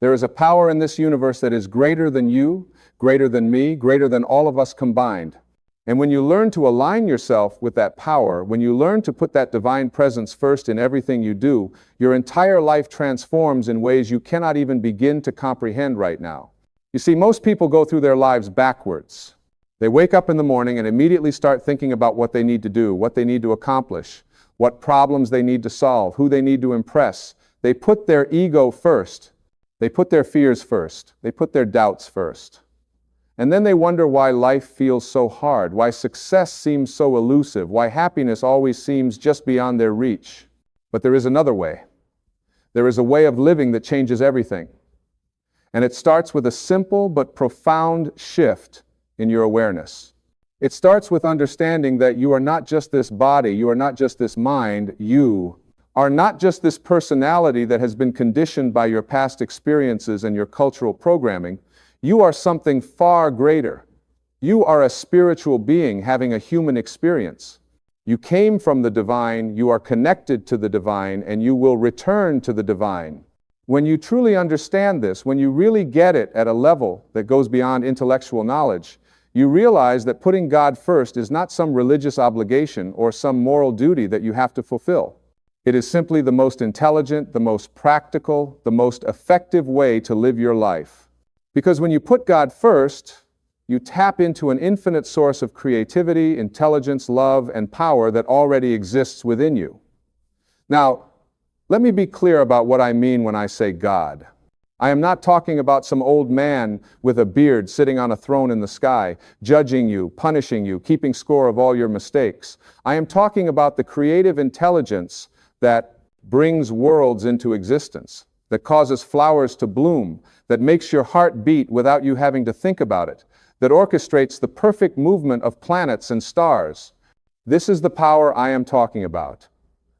There is a power in this universe that is greater than you, greater than me, greater than all of us combined. And when you learn to align yourself with that power, when you learn to put that divine presence first in everything you do, your entire life transforms in ways you cannot even begin to comprehend right now. You see, most people go through their lives backwards. They wake up in the morning and immediately start thinking about what they need to do, what they need to accomplish, what problems they need to solve, who they need to impress. They put their ego first. They put their fears first. They put their doubts first. And then they wonder why life feels so hard, why success seems so elusive, why happiness always seems just beyond their reach. But there is another way. There is a way of living that changes everything. And it starts with a simple but profound shift in your awareness. It starts with understanding that you are not just this body, you are not just this mind, you are not just this personality that has been conditioned by your past experiences and your cultural programming. You are something far greater. You are a spiritual being having a human experience. You came from the divine, you are connected to the divine, and you will return to the divine. When you truly understand this, when you really get it at a level that goes beyond intellectual knowledge, you realize that putting God first is not some religious obligation or some moral duty that you have to fulfill. It is simply the most intelligent, the most practical, the most effective way to live your life. Because when you put God first, you tap into an infinite source of creativity, intelligence, love, and power that already exists within you. Now, let me be clear about what I mean when I say God. I am not talking about some old man with a beard sitting on a throne in the sky, judging you, punishing you, keeping score of all your mistakes. I am talking about the creative intelligence that brings worlds into existence, that causes flowers to bloom, that makes your heart beat without you having to think about it, that orchestrates the perfect movement of planets and stars. This is the power I am talking about.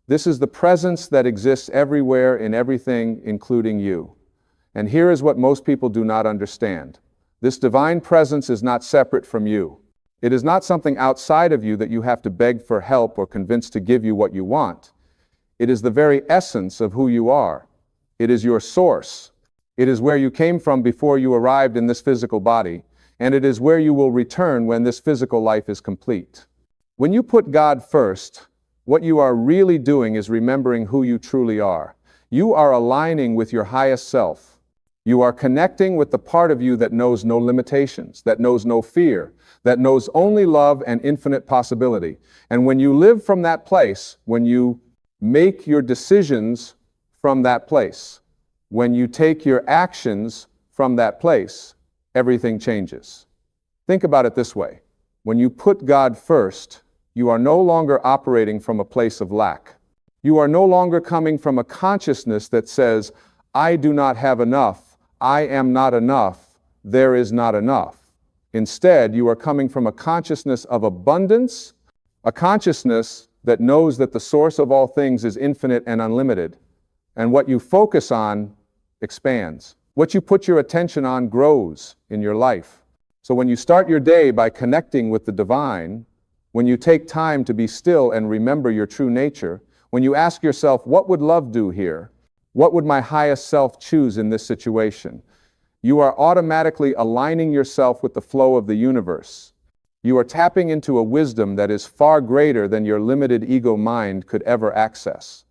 This is the presence that exists everywhere in everything, including you. And here is what most people do not understand. This divine presence is not separate from you. It is not something outside of you that you have to beg for help or convince to give you what you want. It is the very essence of who you are. It is your source. It is where you came from before you arrived in this physical body, and it is where you will return when this physical life is complete. When you put God first, what you are really doing is remembering who you truly are. You are aligning with your highest self. You are connecting with the part of you that knows no limitations, that knows no fear, that knows only love and infinite possibility. And when you live from that place, when you make your decisions from that place, when you take your actions from that place, everything changes. Think about it this way. When you put God first, you are no longer operating from a place of lack. You are no longer coming from a consciousness that says, I do not have enough, I am not enough, there is not enough. Instead, you are coming from a consciousness of abundance, a consciousness that knows that the source of all things is infinite and unlimited. And what you focus on expands. What you put your attention on grows in your life. So when you start your day by connecting with the divine, when you take time to be still and remember your true nature, when you ask yourself, what would love do here? What would my highest self choose in this situation? You are automatically aligning yourself with the flow of the universe. You are tapping into a wisdom that is far greater than your limited ego mind could ever access.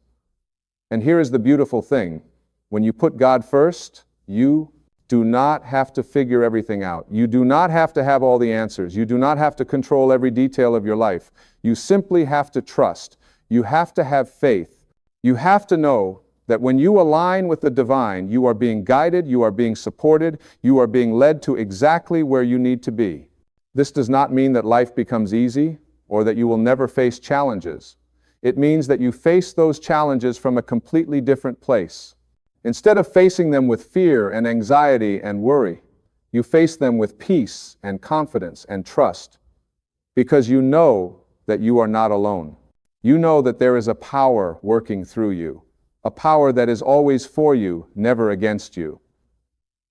And here is the beautiful thing. When you put God first, you do not have to figure everything out. You do not have to have all the answers. You do not have to control every detail of your life. You simply have to trust. You have to have faith. You have to know that when you align with the divine, you are being guided, you are being supported, you are being led to exactly where you need to be. This does not mean that life becomes easy or that you will never face challenges. It means that you face those challenges from a completely different place. Instead of facing them with fear and anxiety and worry, you face them with peace and confidence and trust, because you know that you are not alone. You know that there is a power working through you, a power that is always for you, never against you.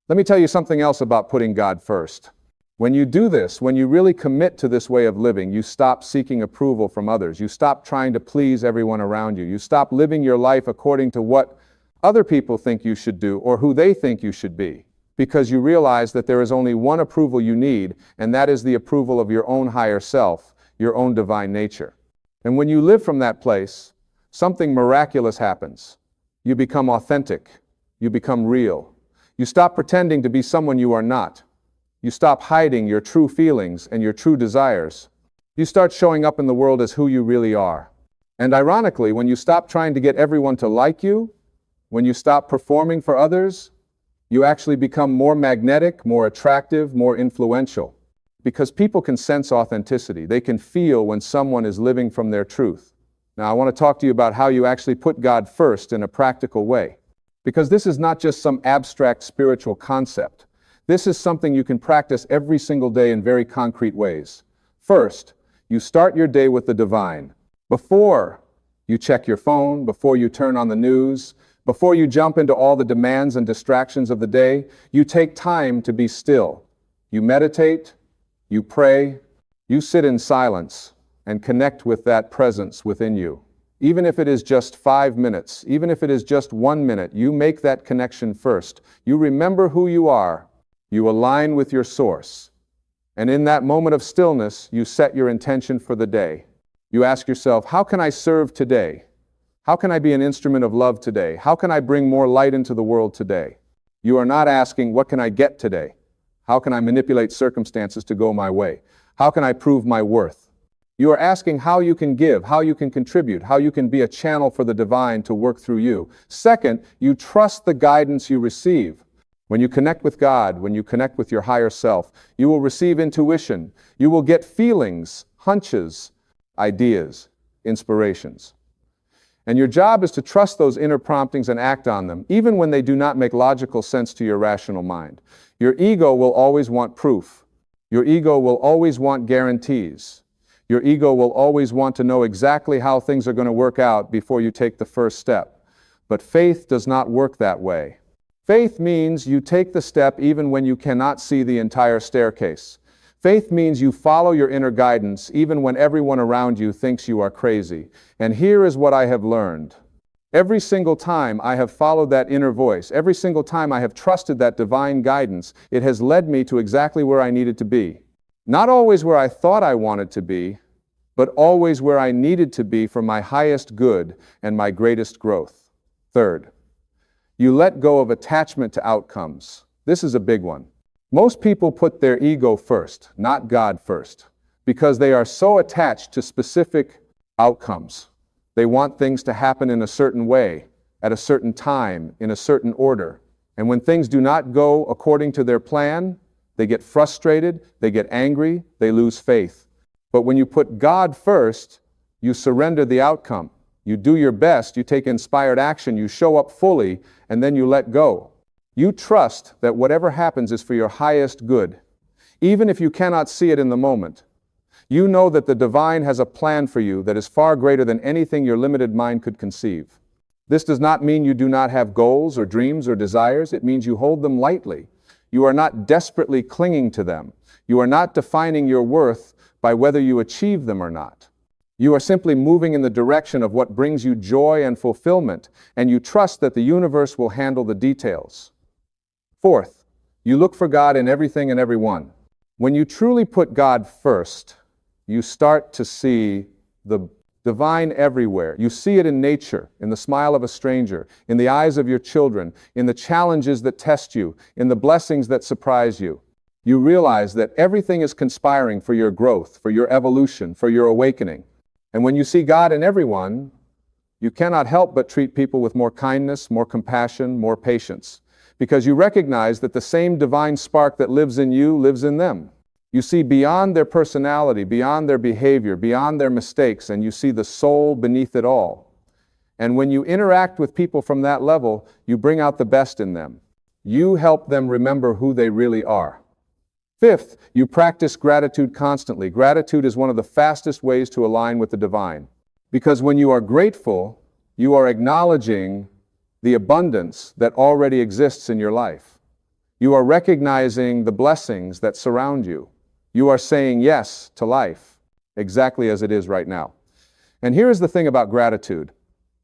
Let me tell you something else about putting God first. When you do this, when you really commit to this way of living, you stop seeking approval from others. You stop trying to please everyone around you. You stop living your life according to what other people think you should do, or who they think you should be, because you realize that there is only one approval you need, and that is the approval of your own higher self, your own divine nature. And when you live from that place, something miraculous happens. You become authentic. You become real. You stop pretending to be someone you are not. You stop hiding your true feelings and your true desires. You start showing up in the world as who you really are. And ironically, when you stop trying to get everyone to like you, when you stop performing for others, you actually become more magnetic, more attractive, more influential. Because people can sense authenticity. They can feel when someone is living from their truth. Now, I want to talk to you about how you actually put God first in a practical way. Because this is not just some abstract spiritual concept. This is something you can practice every single day in very concrete ways. First, you start your day with the divine. Before you check your phone, before you turn on the news, before you jump into all the demands and distractions of the day, you take time to be still. You meditate, you pray, you sit in silence and connect with that presence within you. Even if it is just 5 minutes, even if it is just 1 minute, you make that connection first. You remember who you are. You align with your source. And in that moment of stillness, you set your intention for the day. You ask yourself, how can I serve today? How can I be an instrument of love today? How can I bring more light into the world today? You are not asking, what can I get today? How can I manipulate circumstances to go my way? How can I prove my worth? You are asking how you can give, how you can contribute, how you can be a channel for the divine to work through you. Second, you trust the guidance you receive. When you connect with God, when you connect with your higher self, you will receive intuition. You will get feelings, hunches, ideas, inspirations. And your job is to trust those inner promptings and act on them, even when they do not make logical sense to your rational mind. Your ego will always want proof. Your ego will always want guarantees. Your ego will always want to know exactly how things are going to work out before you take the first step. But faith does not work that way. Faith means you take the step even when you cannot see the entire staircase. Faith means you follow your inner guidance even when everyone around you thinks you are crazy. And here is what I have learned. Every single time I have followed that inner voice, every single time I have trusted that divine guidance, it has led me to exactly where I needed to be. Not always where I thought I wanted to be, but always where I needed to be for my highest good and my greatest growth. Third, you let go of attachment to outcomes. This is a big one. Most people put their ego first, not God first, because they are so attached to specific outcomes. They want things to happen in a certain way, at a certain time, in a certain order. And when things do not go according to their plan, they get frustrated, they get angry, they lose faith. But when you put God first, you surrender the outcome. You do your best, you take inspired action, you show up fully, and then you let go. You trust that whatever happens is for your highest good, even if you cannot see it in the moment. You know that the divine has a plan for you that is far greater than anything your limited mind could conceive. This does not mean you do not have goals or dreams or desires. It means you hold them lightly. You are not desperately clinging to them. You are not defining your worth by whether you achieve them or not. You are simply moving in the direction of what brings you joy and fulfillment, and you trust that the universe will handle the details. Fourth, you look for God in everything and everyone. When you truly put God first, you start to see the divine everywhere. You see it in nature, in the smile of a stranger, in the eyes of your children, in the challenges that test you, in the blessings that surprise you. You realize that everything is conspiring for your growth, for your evolution, for your awakening. And when you see God in everyone, you cannot help but treat people with more kindness, more compassion, more patience, because you recognize that the same divine spark that lives in you lives in them. You see beyond their personality, beyond their behavior, beyond their mistakes, and you see the soul beneath it all. And when you interact with people from that level, you bring out the best in them. You help them remember who they really are. Fifth, you practice gratitude constantly. Gratitude is one of the fastest ways to align with the divine. Because when you are grateful, you are acknowledging the abundance that already exists in your life. You are recognizing the blessings that surround you. You are saying yes to life, exactly as it is right now. And here is the thing about gratitude.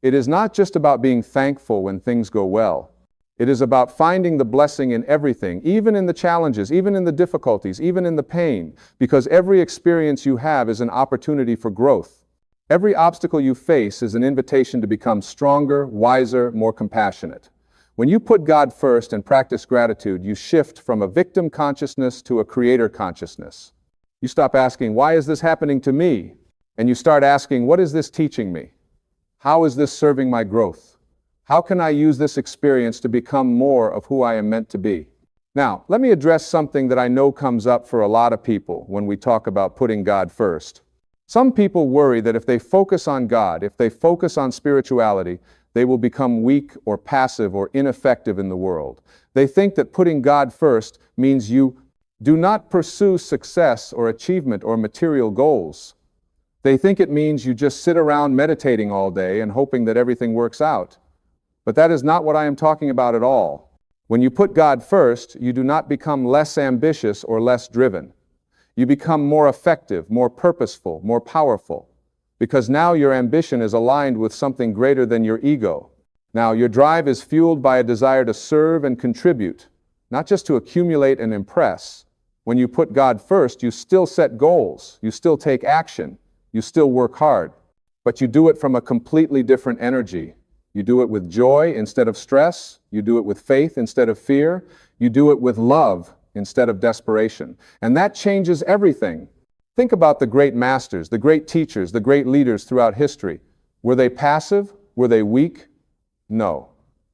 It is not just about being thankful when things go well. It is about finding the blessing in everything, even in the challenges, even in the difficulties, even in the pain, because every experience you have is an opportunity for growth. Every obstacle you face is an invitation to become stronger, wiser, more compassionate. When you put God first and practice gratitude, you shift from a victim consciousness to a creator consciousness. You stop asking, why is this happening to me? And you start asking, what is this teaching me? How is this serving my growth? How can I use this experience to become more of who I am meant to be? Now, let me address something that I know comes up for a lot of people when we talk about putting God first. Some people worry that if they focus on God, if they focus on spirituality, they will become weak or passive or ineffective in the world. They think that putting God first means you do not pursue success or achievement or material goals. They think it means you just sit around meditating all day and hoping that everything works out. But that is not what I am talking about at all. When you put God first, you do not become less ambitious or less driven. You become more effective, more purposeful, more powerful, because now your ambition is aligned with something greater than your ego. Now your drive is fueled by a desire to serve and contribute, not just to accumulate and impress. When you put God first, you still set goals, you still take action, you still work hard, but you do it from a completely different energy. You do it with joy instead of stress. You do it with faith instead of fear. You do it with love instead of desperation. And that changes everything. Think about the great masters, the great teachers, the great leaders throughout history. Were they passive? Were they weak? No.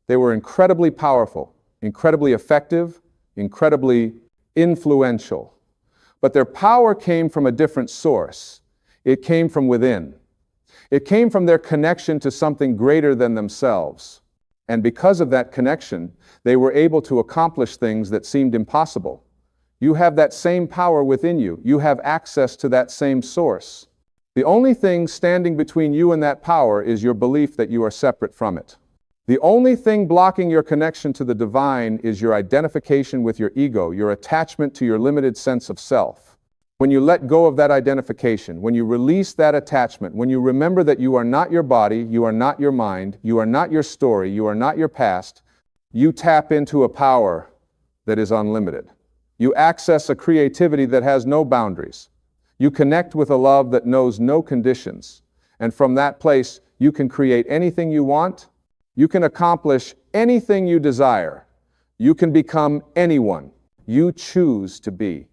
They were incredibly powerful, incredibly effective, incredibly influential. But their power came from a different source. It came from within. It came from their connection to something greater than themselves. And because of that connection, they were able to accomplish things that seemed impossible. You have that same power within you. You have access to that same source. The only thing standing between you and that power is your belief that you are separate from it. The only thing blocking your connection to the divine is your identification with your ego, your attachment to your limited sense of self. When you let go of that identification, when you release that attachment, when you remember that you are not your body, you are not your mind, you are not your story, you are not your past, you tap into a power that is unlimited. You access a creativity that has no boundaries. You connect with a love that knows no conditions. And from that place, you can create anything you want. You can accomplish anything you desire. You can become anyone you choose to be.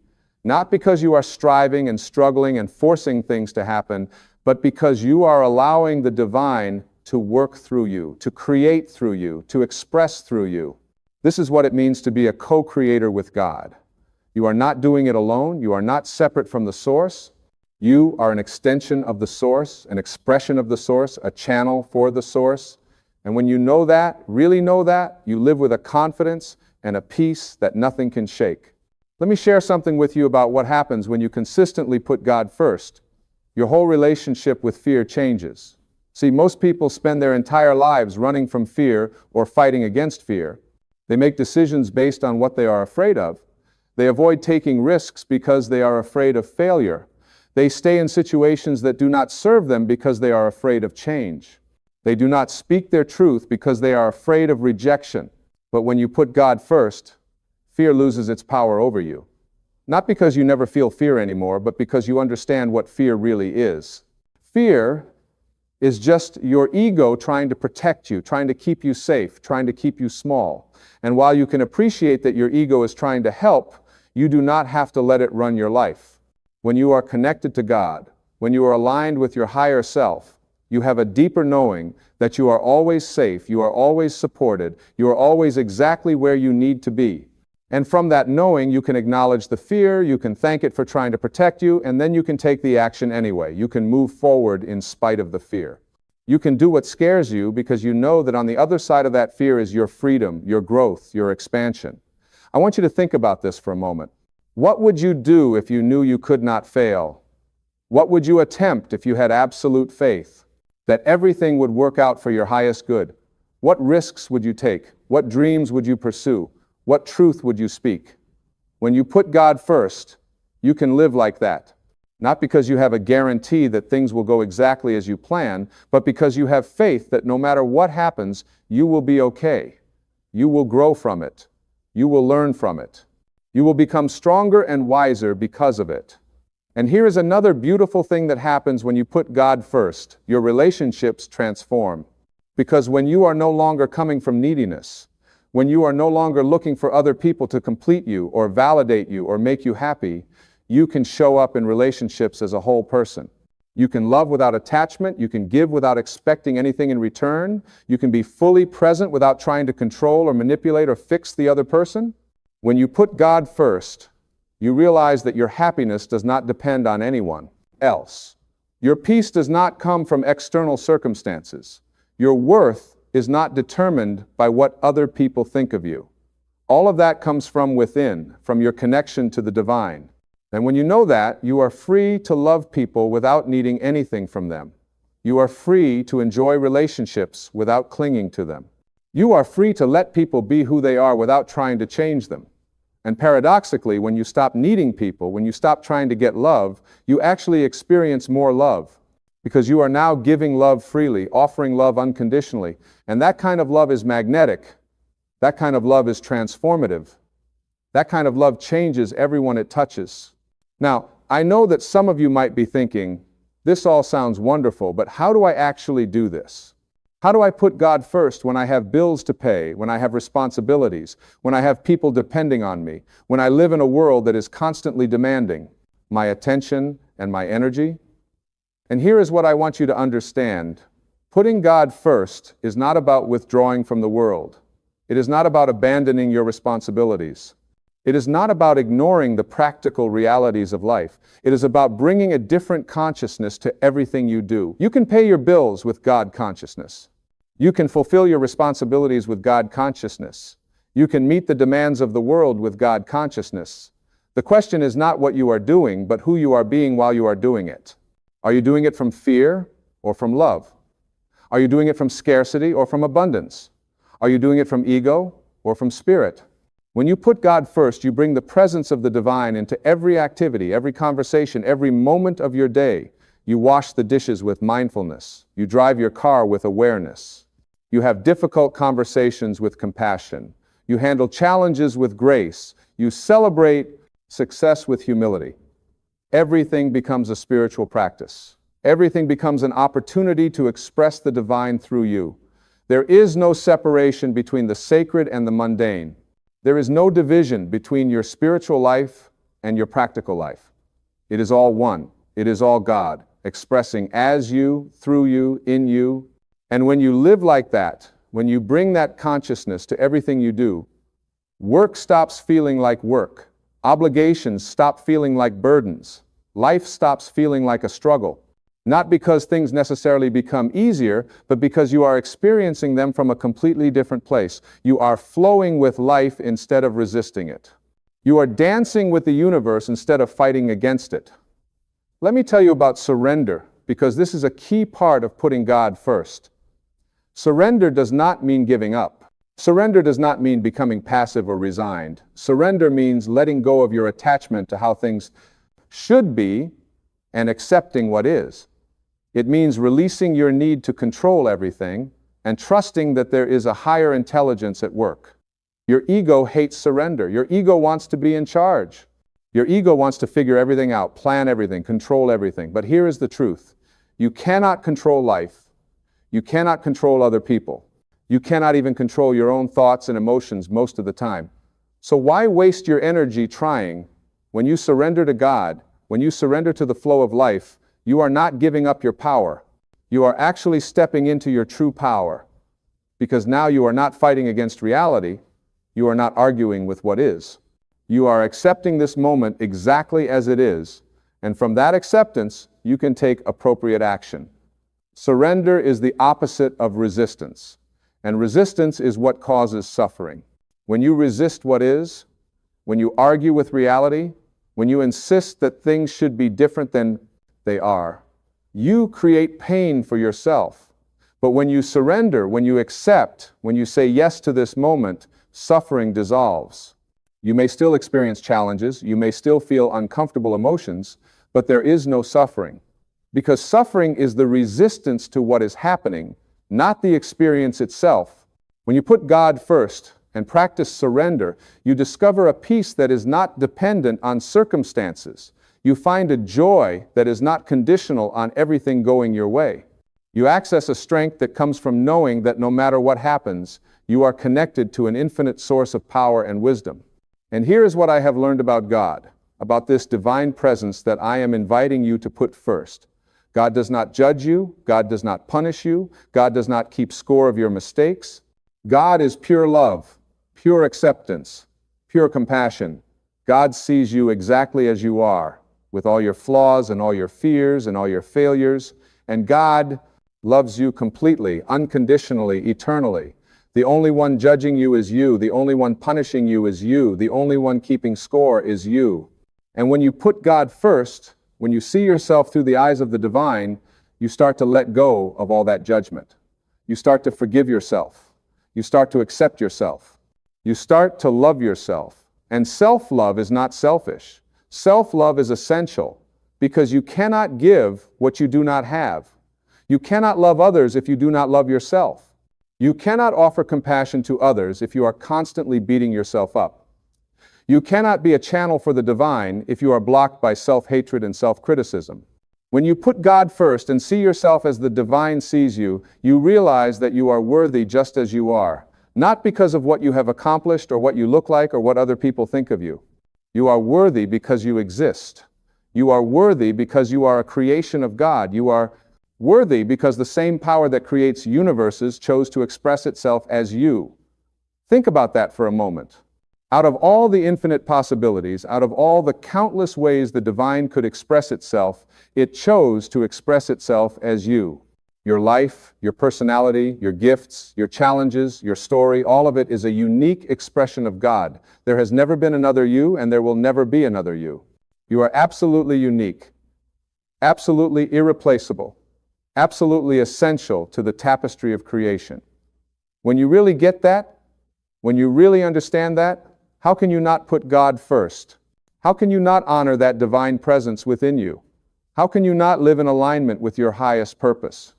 Not because you are striving and struggling and forcing things to happen, but because you are allowing the divine to work through you, to create through you, to express through you. This is what it means to be a co-creator with God. You are not doing it alone. You are not separate from the source. You are an extension of the source, an expression of the source, a channel for the source. And when you know that, really know that, you live with a confidence and a peace that nothing can shake. Let me share something with you about what happens when you consistently put God first. Your whole relationship with fear changes. See, most people spend their entire lives running from fear or fighting against fear. They make decisions based on what they are afraid of. They avoid taking risks because they are afraid of failure. They stay in situations that do not serve them because they are afraid of change. They do not speak their truth because they are afraid of rejection. But when you put God first, fear loses its power over you. Not because you never feel fear anymore, but because you understand what fear really is. Fear is just your ego trying to protect you, trying to keep you safe, trying to keep you small. And while you can appreciate that your ego is trying to help, you do not have to let it run your life. When you are connected to God, when you are aligned with your higher self, you have a deeper knowing that you are always safe, you are always supported, you are always exactly where you need to be. And from that knowing, you can acknowledge the fear, you can thank it for trying to protect you, and then you can take the action anyway. You can move forward in spite of the fear. You can do what scares you because you know that on the other side of that fear is your freedom, your growth, your expansion. I want you to think about this for a moment. What would you do if you knew you could not fail? What would you attempt if you had absolute faith that everything would work out for your highest good? What risks would you take? What dreams would you pursue? What truth would you speak? When you put God first, you can live like that. Not because you have a guarantee that things will go exactly as you plan, but because you have faith that no matter what happens, you will be okay. You will grow from it. You will learn from it. You will become stronger and wiser because of it. And here is another beautiful thing that happens when you put God first. Your relationships transform. Because when you are no longer coming from neediness, when you are no longer looking for other people to complete you or validate you or make you happy, you can show up in relationships as a whole person. You can love without attachment. You can give without expecting anything in return. You can be fully present without trying to control or manipulate or fix the other person. When you put God first, you realize that your happiness does not depend on anyone else. Your peace does not come from external circumstances. Your worth is not determined by what other people think of you. All of that comes from within, from your connection to the divine. And when you know that, you are free to love people without needing anything from them. You are free to enjoy relationships without clinging to them. You are free to let people be who they are without trying to change them. And paradoxically, when you stop needing people, when you stop trying to get love, you actually experience more love. Because you are now giving love freely, offering love unconditionally. And that kind of love is magnetic. That kind of love is transformative. That kind of love changes everyone it touches. Now, I know that some of you might be thinking, this all sounds wonderful, but how do I actually do this? How do I put God first when I have bills to pay, when I have responsibilities, when I have people depending on me, when I live in a world that is constantly demanding my attention and my energy? And here is what I want you to understand. Putting God first is not about withdrawing from the world. It is not about abandoning your responsibilities. It is not about ignoring the practical realities of life. It is about bringing a different consciousness to everything you do. You can pay your bills with God consciousness. You can fulfill your responsibilities with God consciousness. You can meet the demands of the world with God consciousness. The question is not what you are doing, but who you are being while you are doing it. Are you doing it from fear or from love? Are you doing it from scarcity or from abundance? Are you doing it from ego or from spirit? When you put God first, you bring the presence of the divine into every activity, every conversation, every moment of your day. You wash the dishes with mindfulness. You drive your car with awareness. You have difficult conversations with compassion. You handle challenges with grace. You celebrate success with humility. Everything becomes a spiritual practice. Everything becomes an opportunity to express the divine through you. There is no separation between the sacred and the mundane. There is no division between your spiritual life and your practical life. It is all one. It is all God, expressing as you, through you, in you. And when you live like that, when you bring that consciousness to everything you do, work stops feeling like work. Obligations stop feeling like burdens. Life stops feeling like a struggle. Not because things necessarily become easier, but because you are experiencing them from a completely different place. You are flowing with life instead of resisting it. You are dancing with the universe instead of fighting against it. Let me tell you about surrender, because this is a key part of putting God first. Surrender does not mean giving up. Surrender does not mean becoming passive or resigned. Surrender means letting go of your attachment to how things should be and accepting what is. It means releasing your need to control everything and trusting that there is a higher intelligence at work. Your ego hates surrender. Your ego wants to be in charge. Your ego wants to figure everything out, plan everything, control everything. But here is the truth. You cannot control life. You cannot control other people. You cannot even control your own thoughts and emotions most of the time. So why waste your energy trying? When you surrender to God, when you surrender to the flow of life, you are not giving up your power. You are actually stepping into your true power. Because now you are not fighting against reality. You are not arguing with what is. You are accepting this moment exactly as it is. And from that acceptance, you can take appropriate action. Surrender is the opposite of resistance. And resistance is what causes suffering. When you resist what is, when you argue with reality, when you insist that things should be different than they are, you create pain for yourself. But when you surrender, when you accept, when you say yes to this moment, suffering dissolves. You may still experience challenges, you may still feel uncomfortable emotions, but there is no suffering. Because suffering is the resistance to what is happening, not the experience itself. When you put God first and practice surrender, you discover a peace that is not dependent on circumstances. You find a joy that is not conditional on everything going your way. You access a strength that comes from knowing that no matter what happens, you are connected to an infinite source of power and wisdom. And here is what I have learned about God, about this divine presence that I am inviting you to put first. God does not judge you. God does not punish you. God does not keep score of your mistakes. God is pure love, pure acceptance, pure compassion. God sees you exactly as you are, with all your flaws and all your fears and all your failures. And God loves you completely, unconditionally, eternally. The only one judging you is you. The only one punishing you is you. The only one keeping score is you. And when you put God first, when you see yourself through the eyes of the divine, you start to let go of all that judgment. You start to forgive yourself. You start to accept yourself. You start to love yourself. And self-love is not selfish. Self-love is essential because you cannot give what you do not have. You cannot love others if you do not love yourself. You cannot offer compassion to others if you are constantly beating yourself up. You cannot be a channel for the divine if you are blocked by self-hatred and self-criticism. When you put God first and see yourself as the divine sees you, you realize that you are worthy just as you are, not because of what you have accomplished or what you look like or what other people think of you. You are worthy because you exist. You are worthy because you are a creation of God. You are worthy because the same power that creates universes chose to express itself as you. Think about that for a moment. Out of all the infinite possibilities, out of all the countless ways the divine could express itself, it chose to express itself as you. Your life, your personality, your gifts, your challenges, your story, all of it is a unique expression of God. There has never been another you, and there will never be another you. You are absolutely unique, absolutely irreplaceable, absolutely essential to the tapestry of creation. When you really get that, when you really understand that, how can you not put God first? How can you not honor that divine presence within you? How can you not live in alignment with your highest purpose?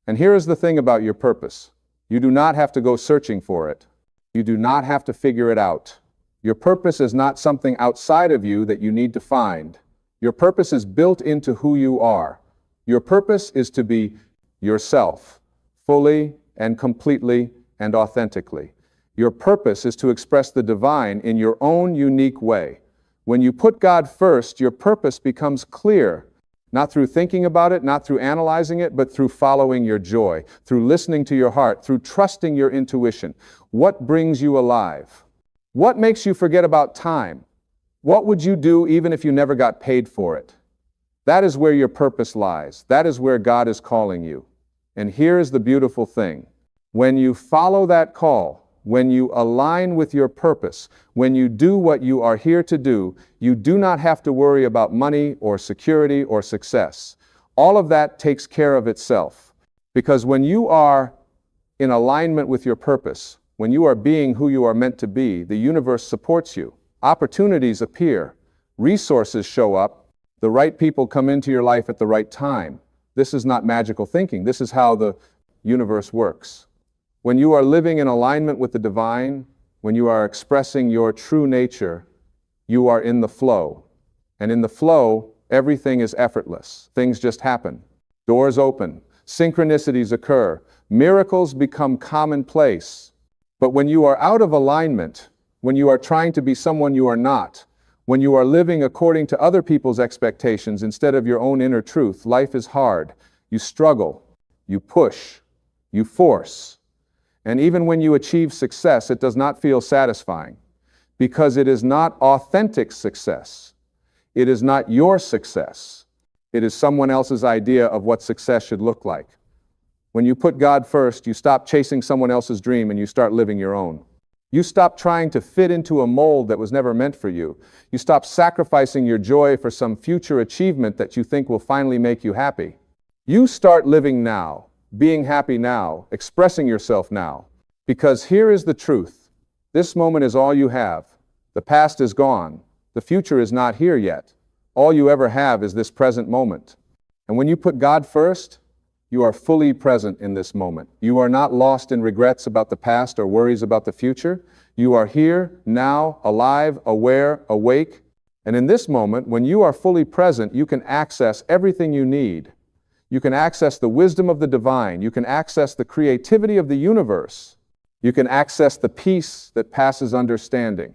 And here is the thing about your purpose. You do not have to go searching for it. You do not have to figure it out. Your purpose is not something outside of you that you need to find. Your purpose is built into who you are. Your purpose is to be yourself, fully and completely and authentically. Your purpose is to express the divine in your own unique way. When you put God first, your purpose becomes clear, not through thinking about it, not through analyzing it, but through following your joy, through listening to your heart, through trusting your intuition. What brings you alive? What makes you forget about time? What would you do even if you never got paid for it? That is where your purpose lies. That is where God is calling you. And here is the beautiful thing. When you follow that call, when you align with your purpose, when you do what you are here to do, you do not have to worry about money or security or success. All of that takes care of itself. Because when you are in alignment with your purpose, when you are being who you are meant to be, the universe supports you. Opportunities appear. Resources show up. The right people come into your life at the right time. This is not magical thinking. This is how the universe works. When you are living in alignment with the divine, when you are expressing your true nature, you are in the flow. And in the flow, everything is effortless. Things just happen. Doors open. Synchronicities occur. Miracles become commonplace. But when you are out of alignment, when you are trying to be someone you are not, when you are living according to other people's expectations instead of your own inner truth, life is hard. You struggle. You push. You force. And even when you achieve success, it does not feel satisfying because it is not authentic success. It is not your success. It is someone else's idea of what success should look like. When you put God first, you stop chasing someone else's dream and you start living your own. You stop trying to fit into a mold that was never meant for you. You stop sacrificing your joy for some future achievement that you think will finally make you happy. You start living now. Being happy now, expressing yourself now. Because here is the truth. This moment is all you have. The past is gone. The future is not here yet. All you ever have is this present moment. And when you put God first, you are fully present in this moment. You are not lost in regrets about the past or worries about the future. You are here, now, alive, aware, awake. And in this moment, when you are fully present, you can access everything you need. You can access the wisdom of the divine. You can access the creativity of the universe. You can access the peace that passes understanding.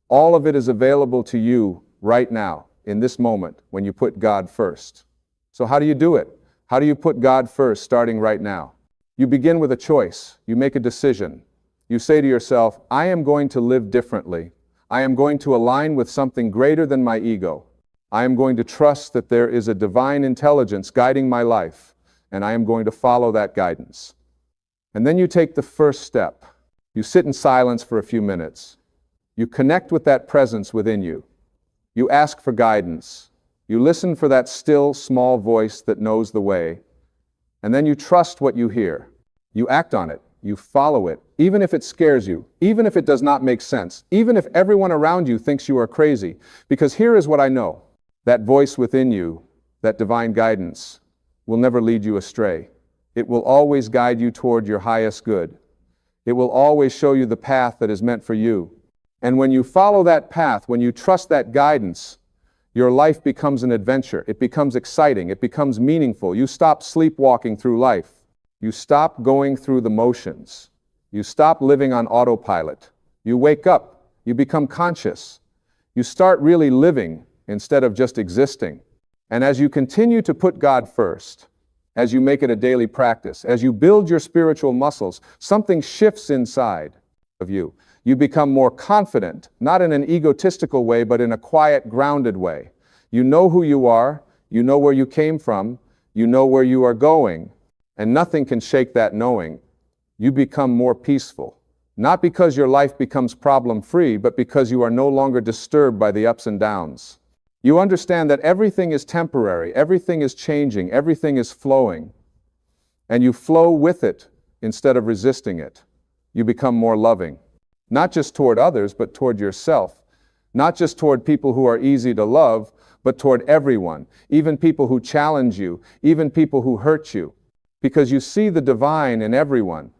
All of it is available to you right now, in this moment, when you put God first. So how do you do it? How do you put God first starting right now? You begin with a choice. You make a decision. You say to yourself, I am going to live differently. I am going to align with something greater than my ego. I am going to trust that there is a divine intelligence guiding my life, and I am going to follow that guidance. And then you take the first step. You sit in silence for a few minutes. You connect with that presence within you. You ask for guidance. You listen for that still, small voice that knows the way. And then you trust what you hear. You act on it. You follow it, even if it scares you, even if it does not make sense, even if everyone around you thinks you are crazy. Because here is what I know. That voice within you, that divine guidance, will never lead you astray. It will always guide you toward your highest good. It will always show you the path that is meant for you. And when you follow that path, when you trust that guidance, your life becomes an adventure. It becomes exciting. It becomes meaningful. You stop sleepwalking through life. You stop going through the motions. You stop living on autopilot. You wake up. You become conscious. You start really living instead of just existing. And as you continue to put God first, as you make it a daily practice, as you build your spiritual muscles, something shifts inside of you. You become more confident, not in an egotistical way, but in a quiet, grounded way. You know who you are, you know where you came from, you know where you are going, and nothing can shake that knowing. You become more peaceful, not because your life becomes problem-free, but because you are no longer disturbed by the ups and downs. You understand that everything is temporary, everything is changing, everything is flowing, and you flow with it instead of resisting it. You become more loving. Not just toward others, but toward yourself. Not just toward people who are easy to love, but toward everyone, even people who challenge you, even people who hurt you. Because you see the divine in everyone.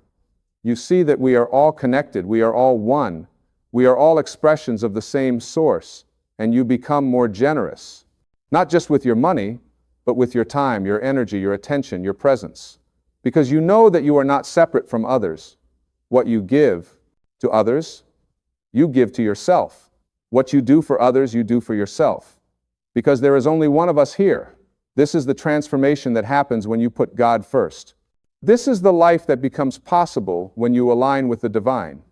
You see that we are all connected, we are all one. We are all expressions of the same source, and you become more generous. Not just with your money, but with your time, your energy, your attention, your presence. Because you know that you are not separate from others. What you give to others, you give to yourself. What you do for others, you do for yourself. Because there is only one of us here. This is the transformation that happens when you put God first. This is the life that becomes possible when you align with the divine.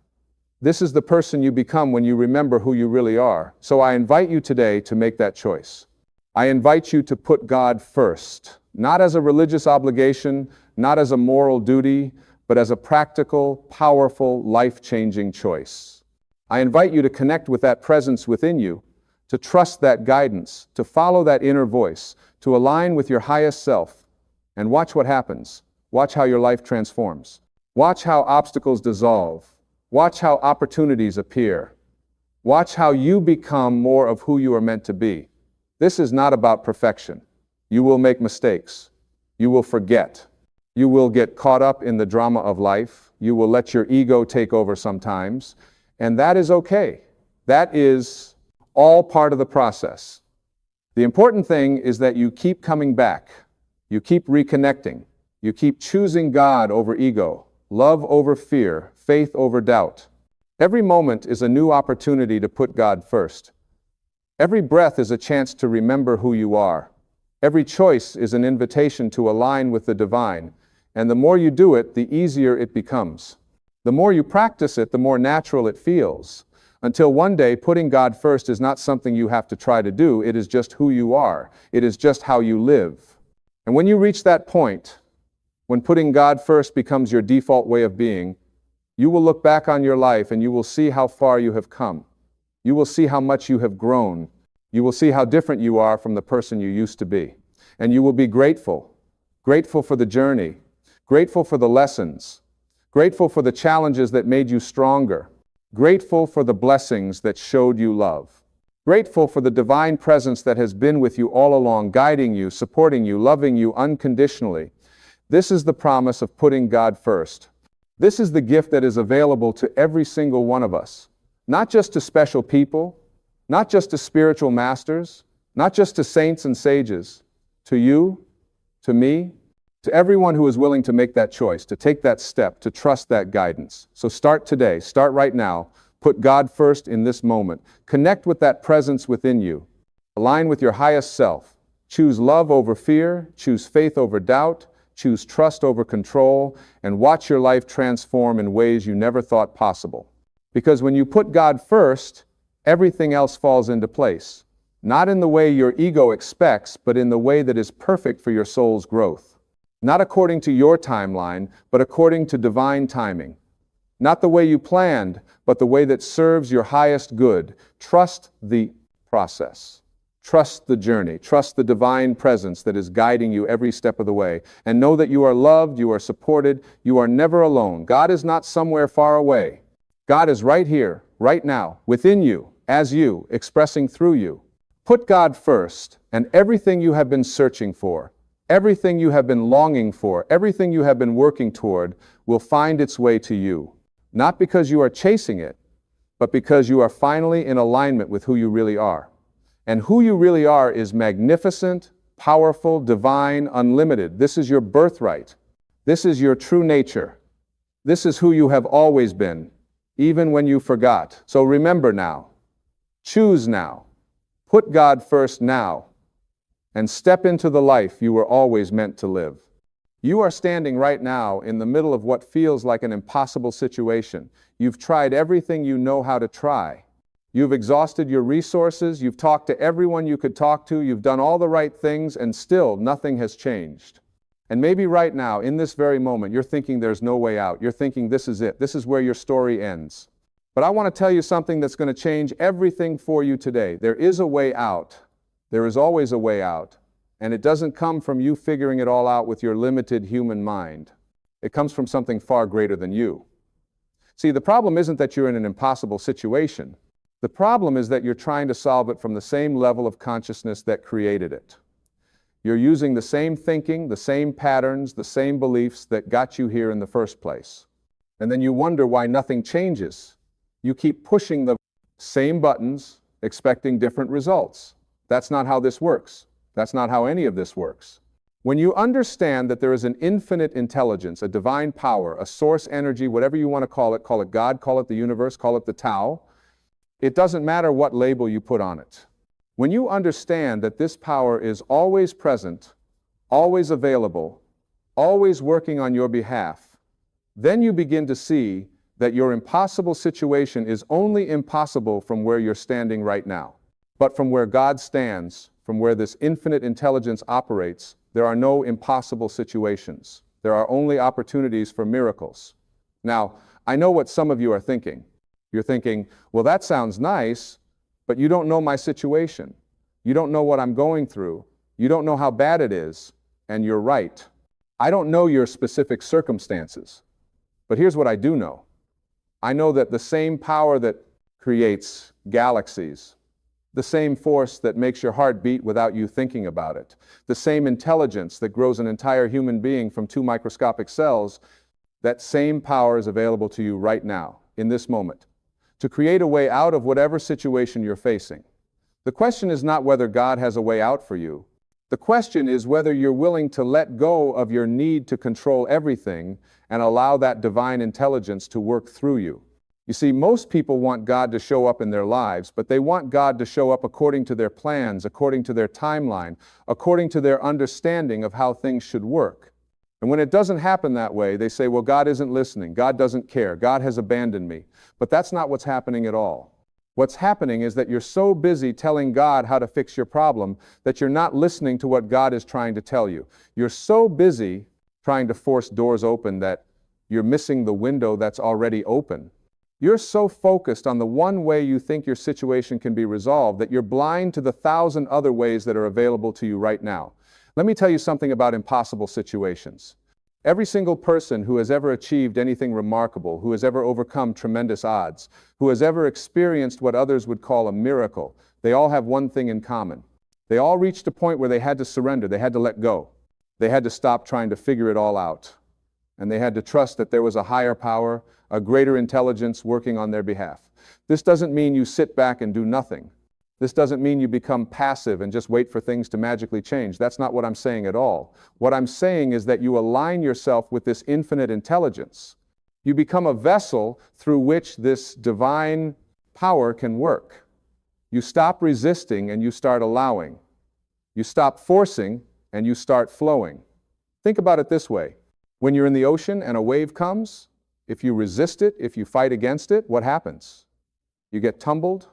This is the person you become when you remember who you really are. So I invite you today to make that choice. I invite you to put God first, not as a religious obligation, not as a moral duty, but as a practical, powerful, life-changing choice. I invite you to connect with that presence within you, to trust that guidance, to follow that inner voice, to align with your highest self, and watch what happens. Watch how your life transforms. Watch how obstacles dissolve. Watch how opportunities appear. Watch how you become more of who you are meant to be. This is not about perfection. You will make mistakes. You will forget. You will get caught up in the drama of life. You will let your ego take over sometimes. And that is okay. That is all part of the process. The important thing is that you keep coming back. You keep reconnecting. You keep choosing God over ego, love over fear, faith over doubt. Every moment is a new opportunity to put God first. Every breath is a chance to remember who you are. Every choice is an invitation to align with the divine. And the more you do it, the easier it becomes. The more you practice it, the more natural it feels. Until one day, putting God first is not something you have to try to do. It is just who you are. It is just how you live. And when you reach that point, when putting God first becomes your default way of being, you will look back on your life and you will see how far you have come. You will see how much you have grown. You will see how different you are from the person you used to be. And you will be grateful. Grateful for the journey. Grateful for the lessons. Grateful for the challenges that made you stronger. Grateful for the blessings that showed you love. Grateful for the divine presence that has been with you all along, guiding you, supporting you, loving you unconditionally. This is the promise of putting God first. This is the gift that is available to every single one of us. Not just to special people, not just to spiritual masters, not just to saints and sages, to you, to me, to everyone who is willing to make that choice, to take that step, to trust that guidance. So start today, start right now. Put God first in this moment. Connect with that presence within you. Align with your highest self. Choose love over fear, choose faith over doubt, choose trust over control, and watch your life transform in ways you never thought possible. Because when you put God first, everything else falls into place. Not in the way your ego expects, but in the way that is perfect for your soul's growth. Not according to your timeline, but according to divine timing. Not the way you planned, but the way that serves your highest good. Trust the process. Trust the journey. Trust the divine presence that is guiding you every step of the way. And know that you are loved, you are supported, you are never alone. God is not somewhere far away. God is right here, right now, within you, as you, expressing through you. Put God first, and everything you have been searching for, everything you have been longing for, everything you have been working toward will find its way to you. Not because you are chasing it, but because you are finally in alignment with who you really are. And who you really are is magnificent, powerful, divine, unlimited. This is your birthright. This is your true nature. This is who you have always been, even when you forgot. So remember now. Choose now. Put God first now. And step into the life you were always meant to live. You are standing right now in the middle of what feels like an impossible situation. You've tried everything you know how to try. You've exhausted your resources, you've talked to everyone you could talk to, you've done all the right things, and still nothing has changed. And maybe right now, in this very moment, you're thinking there's no way out. You're thinking this is it. This is where your story ends. But I want to tell you something that's going to change everything for you today. There is a way out. There is always a way out. And it doesn't come from you figuring it all out with your limited human mind. It comes from something far greater than you. See, the problem isn't that you're in an impossible situation. The problem is that you're trying to solve it from the same level of consciousness that created it. You're using the same thinking, the same patterns, the same beliefs that got you here in the first place. And then you wonder why nothing changes. You keep pushing the same buttons, expecting different results. That's not how this works. That's not how any of this works. When you understand that there is an infinite intelligence, a divine power, a source energy, whatever you want to call it God, call it the universe, call it the Tao, it doesn't matter what label you put on it. When you understand that this power is always present, always available, always working on your behalf, then you begin to see that your impossible situation is only impossible from where you're standing right now. But from where God stands, from where this infinite intelligence operates, there are no impossible situations. There are only opportunities for miracles. Now, I know what some of you are thinking. You're thinking, well, that sounds nice, but you don't know my situation. You don't know what I'm going through. You don't know how bad it is. And you're right. I don't know your specific circumstances. But here's what I do know. I know that the same power that creates galaxies, the same force that makes your heart beat without you thinking about it, the same intelligence that grows an entire human being from 2 microscopic cells, that same power is available to you right now, in this moment, to create a way out of whatever situation you're facing. The question is not whether God has a way out for you. The question is whether you're willing to let go of your need to control everything and allow that divine intelligence to work through you. You see, most people want God to show up in their lives, but they want God to show up according to their plans, according to their timeline, according to their understanding of how things should work. And when it doesn't happen that way, they say, well, God isn't listening, God doesn't care, God has abandoned me. But that's not what's happening at all. What's happening is that you're so busy telling God how to fix your problem that you're not listening to what God is trying to tell you. You're so busy trying to force doors open that you're missing the window that's already open. You're so focused on the one way you think your situation can be resolved that you're blind to the 1,000 other ways that are available to you right now. Let me tell you something about impossible situations. Every single person who has ever achieved anything remarkable, who has ever overcome tremendous odds, who has ever experienced what others would call a miracle, they all have one thing in common. They all reached a point where they had to surrender, they had to let go. They had to stop trying to figure it all out. And they had to trust that there was a higher power, a greater intelligence working on their behalf. This doesn't mean you sit back and do nothing. This doesn't mean you become passive and just wait for things to magically change. That's not what I'm saying at all. What I'm saying is that you align yourself with this infinite intelligence. You become a vessel through which this divine power can work. You stop resisting and you start allowing. You stop forcing and you start flowing. Think about it this way. When you're in the ocean and a wave comes, if you resist it, if you fight against it, what happens? You get tumbled,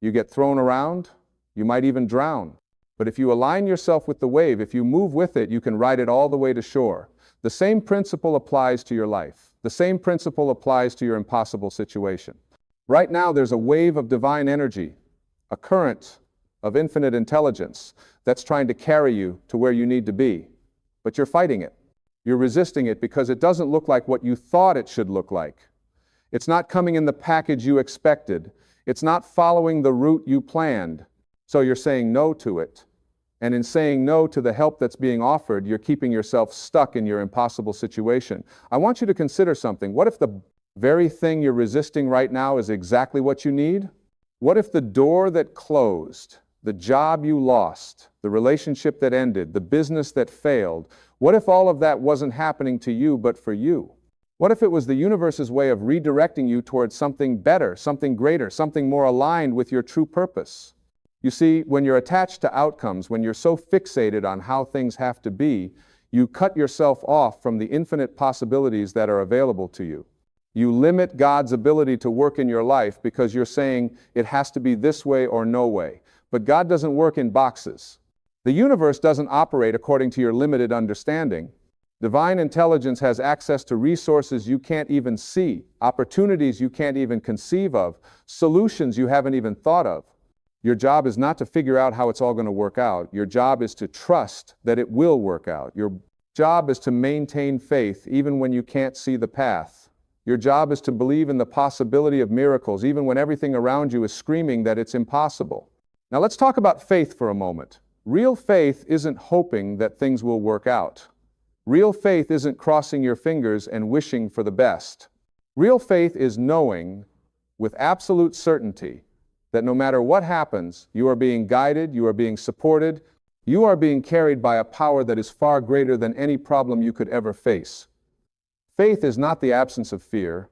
you get thrown around, you might even drown. But if you align yourself with the wave, if you move with it, you can ride it all the way to shore. The same principle applies to your life. The same principle applies to your impossible situation. Right now, there's a wave of divine energy, a current of infinite intelligence that's trying to carry you to where you need to be. But you're fighting it. You're resisting it because it doesn't look like what you thought it should look like. It's not coming in the package you expected. It's not following the route you planned. So you're saying no to it. And in saying no to the help that's being offered, you're keeping yourself stuck in your impossible situation. I want you to consider something. What if the very thing you're resisting right now is exactly what you need? What if the door that closed, the job you lost, the relationship that ended, the business that failed, what if all of that wasn't happening to you but for you? What if it was the universe's way of redirecting you towards something better, something greater, something more aligned with your true purpose? You see, when you're attached to outcomes, when you're so fixated on how things have to be, you cut yourself off from the infinite possibilities that are available to you. You limit God's ability to work in your life because you're saying it has to be this way or no way. But God doesn't work in boxes. The universe doesn't operate according to your limited understanding. Divine intelligence has access to resources you can't even see, opportunities you can't even conceive of, solutions you haven't even thought of. Your job is not to figure out how it's all going to work out. Your job is to trust that it will work out. Your job is to maintain faith even when you can't see the path. Your job is to believe in the possibility of miracles even when everything around you is screaming that it's impossible. Now let's talk about faith for a moment. Real faith isn't hoping that things will work out. Real faith isn't crossing your fingers and wishing for the best. Real faith is knowing with absolute certainty that no matter what happens, you are being guided, you are being supported, you are being carried by a power that is far greater than any problem you could ever face. Faith is not the absence of fear.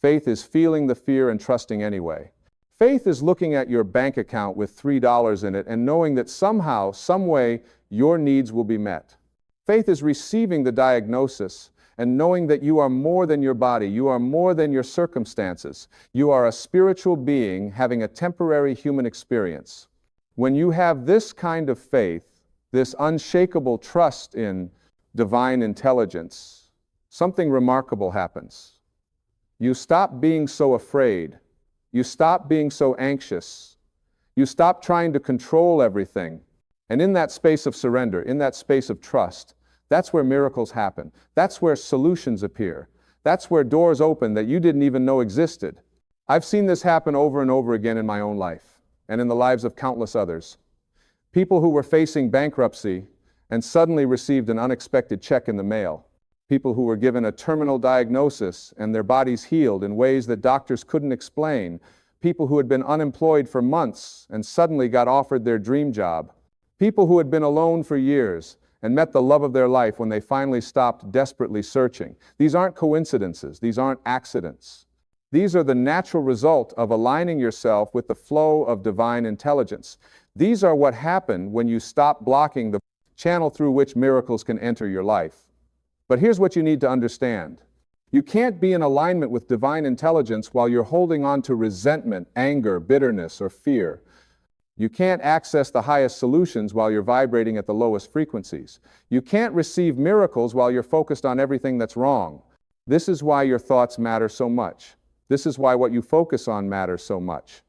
Faith is feeling the fear and trusting anyway. Faith is looking at your bank account with $3 in it and knowing that somehow, some way, your needs will be met. Faith is receiving the diagnosis and knowing that you are more than your body, you are more than your circumstances. You are a spiritual being having a temporary human experience. When you have this kind of faith, this unshakable trust in divine intelligence, something remarkable happens. You stop being so afraid. You stop being so anxious. You stop trying to control everything. And in that space of surrender, in that space of trust, that's where miracles happen. That's where solutions appear. That's where doors open that you didn't even know existed. I've seen this happen over and over again in my own life and in the lives of countless others. People who were facing bankruptcy and suddenly received an unexpected check in the mail. People who were given a terminal diagnosis and their bodies healed in ways that doctors couldn't explain. People who had been unemployed for months and suddenly got offered their dream job. People who had been alone for years and met the love of their life when they finally stopped desperately searching. These aren't coincidences. These aren't accidents. These are the natural result of aligning yourself with the flow of divine intelligence. These are what happen when you stop blocking the channel through which miracles can enter your life. But here's what you need to understand. You can't be in alignment with divine intelligence while you're holding on to resentment, anger, bitterness, or fear. You can't access the highest solutions while you're vibrating at the lowest frequencies. You can't receive miracles while you're focused on everything that's wrong. This is why your thoughts matter so much. This is why what you focus on matters so much.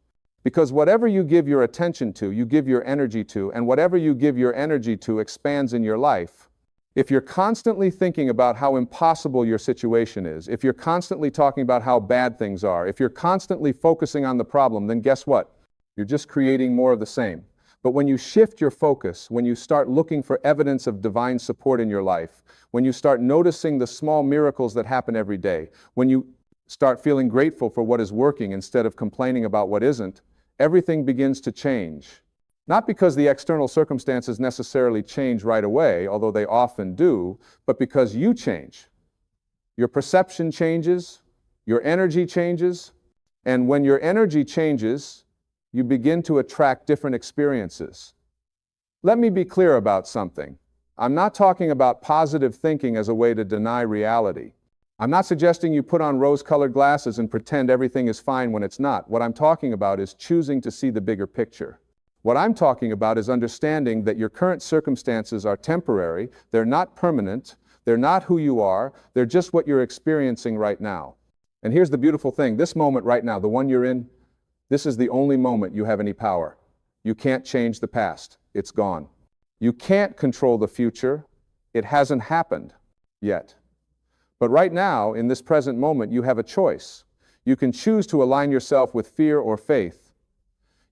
Because whatever you give your attention to, you give your energy to, and whatever you give your energy to expands in your life. If you're constantly thinking about how impossible your situation is, if you're constantly talking about how bad things are, if you're constantly focusing on the problem, then guess what? You're just creating more of the same. But when you shift your focus, when you start looking for evidence of divine support in your life, when you start noticing the small miracles that happen every day, when you start feeling grateful for what is working instead of complaining about what isn't, everything begins to change. Not because the external circumstances necessarily change right away, although they often do, but because you change. Your perception changes, your energy changes, and when your energy changes, you begin to attract different experiences. Let me be clear about something. I'm not talking about positive thinking as a way to deny reality. I'm not suggesting you put on rose-colored glasses and pretend everything is fine when it's not. What I'm talking about is choosing to see the bigger picture. What I'm talking about is understanding that your current circumstances are temporary, they're not permanent, they're not who you are, they're just what you're experiencing right now. And here's the beautiful thing, this moment right now, the one you're in, this is the only moment you have any power. You can't change the past, it's gone. You can't control the future, it hasn't happened yet. But right now, in this present moment, you have a choice. You can choose to align yourself with fear or faith.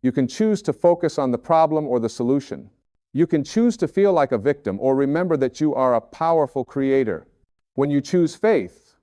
You can choose to focus on the problem or the solution. You can choose to feel like a victim or remember that you are a powerful creator. When you choose faith,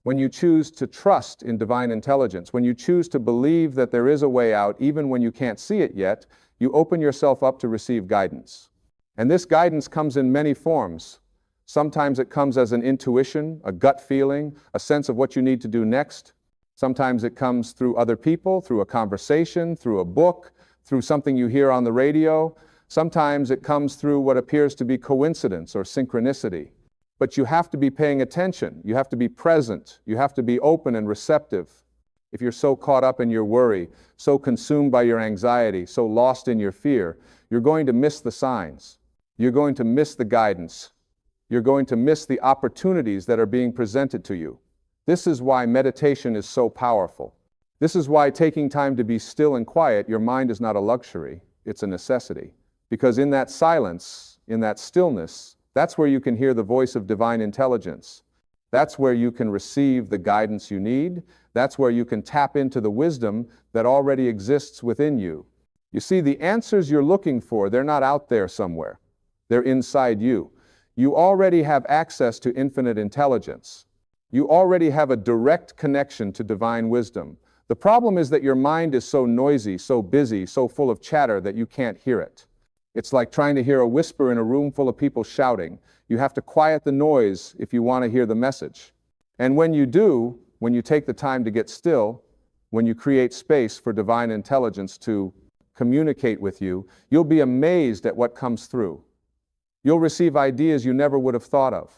when you choose to trust in divine intelligence, when you choose to believe that there is a way out even when you can't see it yet, you open yourself up to receive guidance. And this guidance comes in many forms. Sometimes it comes as an intuition, a gut feeling, a sense of what you need to do next. Sometimes it comes through other people, through a conversation, through a book, through something you hear on the radio. Sometimes it comes through what appears to be coincidence or synchronicity. But you have to be paying attention. You have to be present. You have to be open and receptive. If you're so caught up in your worry, so consumed by your anxiety, so lost in your fear, you're going to miss the signs. You're going to miss the guidance. You're going to miss the opportunities that are being presented to you. This is why meditation is so powerful. This is why taking time to be still and quiet, your mind is not a luxury, it's a necessity. Because in that silence, in that stillness, that's where you can hear the voice of divine intelligence. That's where you can receive the guidance you need. That's where you can tap into the wisdom that already exists within you. You see, the answers you're looking for, they're not out there somewhere. They're inside you. You already have access to infinite intelligence. You already have a direct connection to divine wisdom. The problem is that your mind is so noisy, so busy, so full of chatter that you can't hear it. It's like trying to hear a whisper in a room full of people shouting. You have to quiet the noise if you want to hear the message. And when you do, when you take the time to get still, when you create space for divine intelligence to communicate with you, you'll be amazed at what comes through. You'll receive ideas you never would have thought of.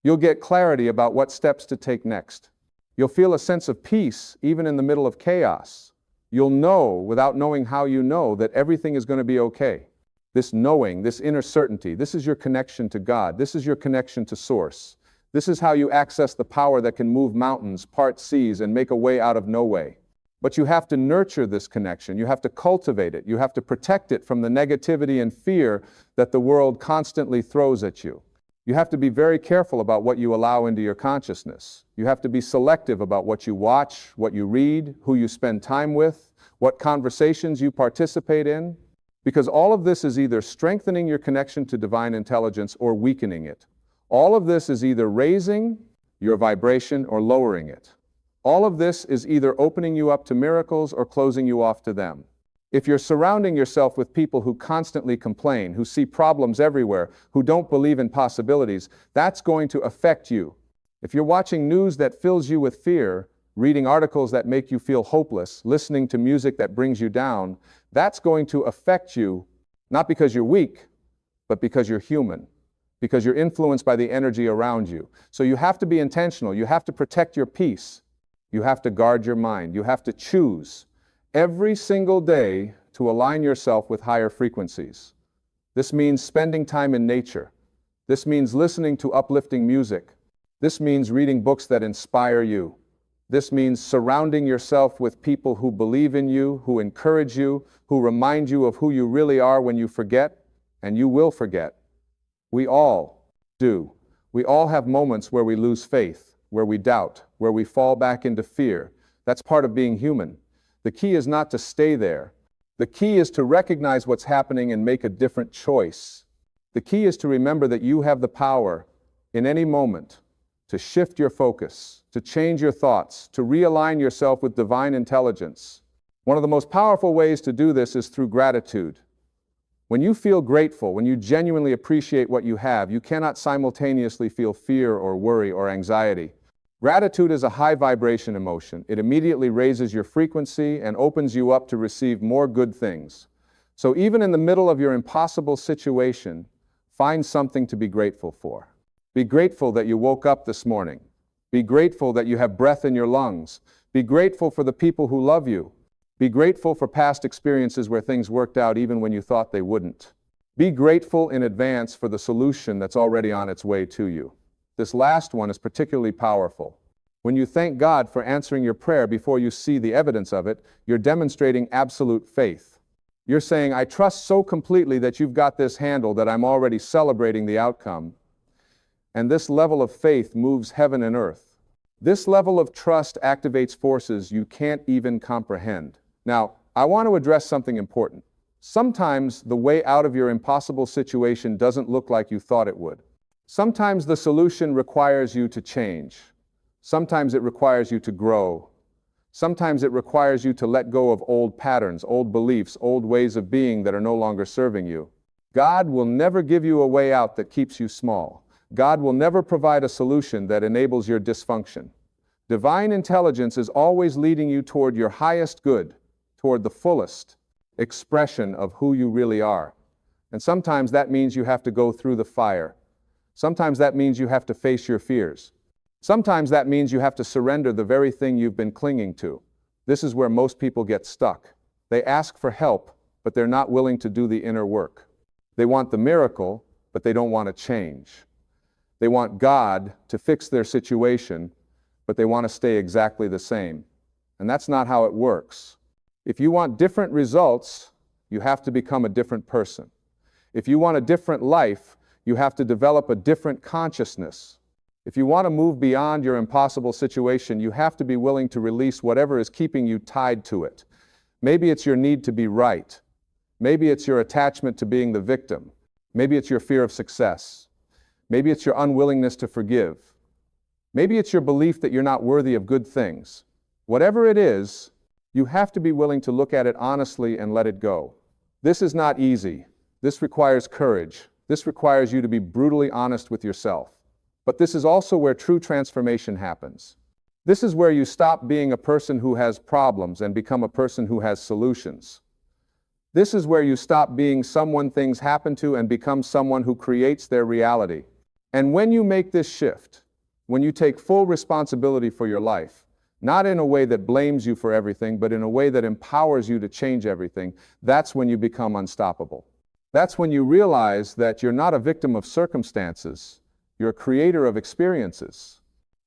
You'll get clarity about what steps to take next. You'll feel a sense of peace even in the middle of chaos. You'll know, without knowing how you know, that everything is going to be okay. This knowing, this inner certainty, this is your connection to God. This is your connection to Source. This is how you access the power that can move mountains, part seas, and make a way out of no way. But you have to nurture this connection. You have to cultivate it. You have to protect it from the negativity and fear that the world constantly throws at you. You have to be very careful about what you allow into your consciousness. You have to be selective about what you watch, what you read, who you spend time with, what conversations you participate in, because all of this is either strengthening your connection to divine intelligence or weakening it. All of this is either raising your vibration or lowering it. All of this is either opening you up to miracles or closing you off to them. If you're surrounding yourself with people who constantly complain, who see problems everywhere, who don't believe in possibilities, that's going to affect you. If you're watching news that fills you with fear, reading articles that make you feel hopeless, listening to music that brings you down, that's going to affect you, not because you're weak, but because you're human, because you're influenced by the energy around you. So you have to be intentional. You have to protect your peace. You have to guard your mind. You have to choose every single day to align yourself with higher frequencies. This means spending time in nature. This means listening to uplifting music. This means reading books that inspire you. This means surrounding yourself with people who believe in you, who encourage you, who remind you of who you really are when you forget, and you will forget. We all do. We all have moments where we lose faith, where we doubt, where we fall back into fear. That's part of being human. The key is not to stay there. The key is to recognize what's happening and make a different choice. The key is to remember that you have the power in any moment to shift your focus, to change your thoughts, to realign yourself with divine intelligence. One of the most powerful ways to do this is through gratitude. When you feel grateful, when you genuinely appreciate what you have, you cannot simultaneously feel fear or worry or anxiety. Gratitude is a high vibration emotion. It immediately raises your frequency and opens you up to receive more good things. So even in the middle of your impossible situation, find something to be grateful for. Be grateful that you woke up this morning. Be grateful that you have breath in your lungs. Be grateful for the people who love you. Be grateful for past experiences where things worked out even when you thought they wouldn't. Be grateful in advance for the solution that's already on its way to you. This last one is particularly powerful. When you thank God for answering your prayer before you see the evidence of it, you're demonstrating absolute faith. You're saying, I trust so completely that you've got this handled that I'm already celebrating the outcome. And this level of faith moves heaven and earth. This level of trust activates forces you can't even comprehend. Now, I want to address something important. Sometimes the way out of your impossible situation doesn't look like you thought it would. Sometimes the solution requires you to change. Sometimes it requires you to grow. Sometimes it requires you to let go of old patterns, old beliefs, old ways of being that are no longer serving you. God will never give you a way out that keeps you small. God will never provide a solution that enables your dysfunction. Divine intelligence is always leading you toward your highest good, toward the fullest expression of who you really are. And sometimes that means you have to go through the fire. Sometimes that means you have to face your fears. Sometimes that means you have to surrender the very thing you've been clinging to. This is where most people get stuck. They ask for help, but they're not willing to do the inner work. They want the miracle, but they don't want to change. They want God to fix their situation, but they want to stay exactly the same. And that's not how it works. If you want different results, you have to become a different person. If you want a different life, you have to develop a different consciousness. If you want to move beyond your impossible situation, you have to be willing to release whatever is keeping you tied to it. Maybe it's your need to be right. Maybe it's your attachment to being the victim. Maybe it's your fear of success. Maybe it's your unwillingness to forgive. Maybe it's your belief that you're not worthy of good things. Whatever it is, you have to be willing to look at it honestly and let it go. This is not easy. This requires courage. This requires you to be brutally honest with yourself. But this is also where true transformation happens. This is where you stop being a person who has problems and become a person who has solutions. This is where you stop being someone things happen to and become someone who creates their reality. And when you make this shift, when you take full responsibility for your life, not in a way that blames you for everything, but in a way that empowers you to change everything, that's when you become unstoppable. That's when you realize that you're not a victim of circumstances, you're a creator of experiences.